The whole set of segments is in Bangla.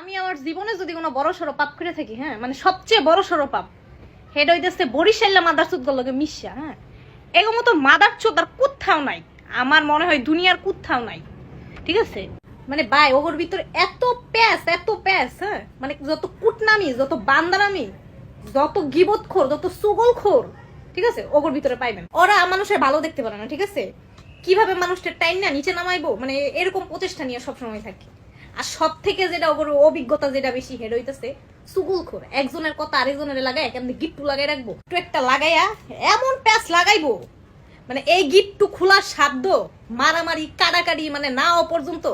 আমি আমার জীবনে যদি কোনো বড় সড়ো পাপ করে থাকি, হ্যাঁ মানে সবচেয়ে বড় সড়ো পাপ সেটা হইতেছে বরিশাল্লা মাদার চোদ লগে মিশা। হ্যাঁ এগো মতো মাদার চোদ আর কোথাও নাই, আমার মনে হয় দুনিয়ার কোথাও নাই। ঠিক আছে, মানে ভাই ওগোর ভিতরে এত প্যাস, হ্যাঁ মানে যত কুটনামি, যত বান্দারামি, যত গিবতখোর, যত সুগলখোর, ঠিক আছে ওগোর ভিতরে পাইবেন। ওরা মানুষের ভালো দেখতে পারে না, ঠিক আছে কিভাবে মানুষটা টাইম না নিচে নামাইবো, মানে এরকম প্রচেষ্টা নিয়ে সবসময় থাকে। আর সব থেকে যেটা ওর অভিজ্ঞতা যেটা বেশি হেড হইতেছে সুগুলখোর, একজনের কথা আরেকজনের লাগাই কেমনি গিট্টু লাগাই রাখবো, একটু একটা লাগাইয়া এমন প্যাচ লাগাইবো মানে এই গিট্টু খোলার সাধ্য মারামারি কাটাকাটি মানে না পর্যন্ত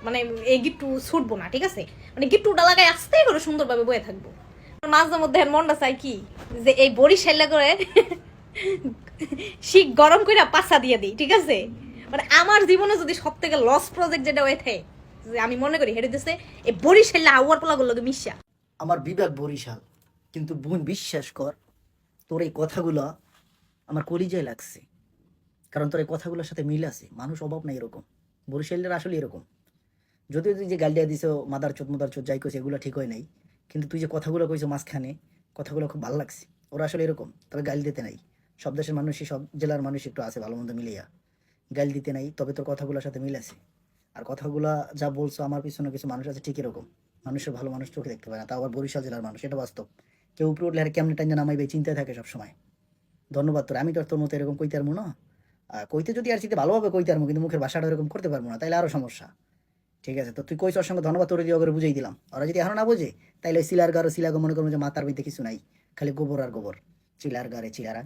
মানে এই গিট্টু ছুটবো না। ঠিক আছে, মানে গিট্টুটা লাগাই আস্তে করে সুন্দরভাবে বয়ে থাকবো। মাঝে মধ্যে মনটা চাই কি যে এই বরিশাইলা করে শিক গরম করে পাছা দিয়ে দিই। ঠিক আছে, মানে আমার জীবনে যদি সব থেকে লস প্রজেক্ট যেটা হয়ে থাকে যে আমি মনে করি হেরে দিচ্ছে এই বরিশাইলা আউয়ার পোলা গুলো মিশা। আমার বিবেক বরিশাল, কিন্তু বোন বিশ্বাস কর তোর এই কথাগুলো আমার কলিজায় লাগছে, কারণ তোর এই কথাগুলোর সাথে মিল আছে। মানুষ অভাব নাই এরকম, বরিশালের আসলে এরকম। যদিও তুই যে গালিয়া দিছো মাদার চোদ যাই কইছে এগুলো ঠিক হয় নাই, কিন্তু তুই যে কথাগুলো কইছো মাঝখানে, কথাগুলো খুব ভালো লাগছে। ওরা আসলে এরকম, তবে গালি দিতে নাই। সব দেশের মানুষই, সব জেলার মানুষ একটু আছে ভালো মন্দ মিলিয়া, গালি দিতে নাই। তবে তোর কথাগুলোর সাথে মিল আছে। আর কথাগুলা যা বলছো, আমার পিছনে কিছু মানুষ আছে ঠিক এরকম, মানুষের ভালো মানুষ চোখে দেখতে পায় না, তা আবার বরিশাল জেলার মানুষ, এটা বাস্তব। কেউ উপরে উঠলে আর কেমনে টাইনা নামাইবে চিন্তায় থাকে সবসময়। ধন্যবাদ তোর, আমি তো আর তোর মতো এরকম কইতে পারবো না। কইতে যদি আর চিন্তা ভালোভাবে কইতে পারবো, কিন্তু মুখের ভাষাটা এরকম করতে পারবো না, তাইলে আরো সমস্যা। ঠিক আছে, তো তুই কইস ওর সঙ্গে ধন্যবাদ, তোর দিয়ে করে বুঝাই দিলাম। ওরা যদি এখনো না বোঝে তাইলে সিলার গারো সিলাগো মনে করবো যে মাথার ভিতরে কিছু নাই, খালি গোবর আর গোবর, চিলার গারে চিলারা।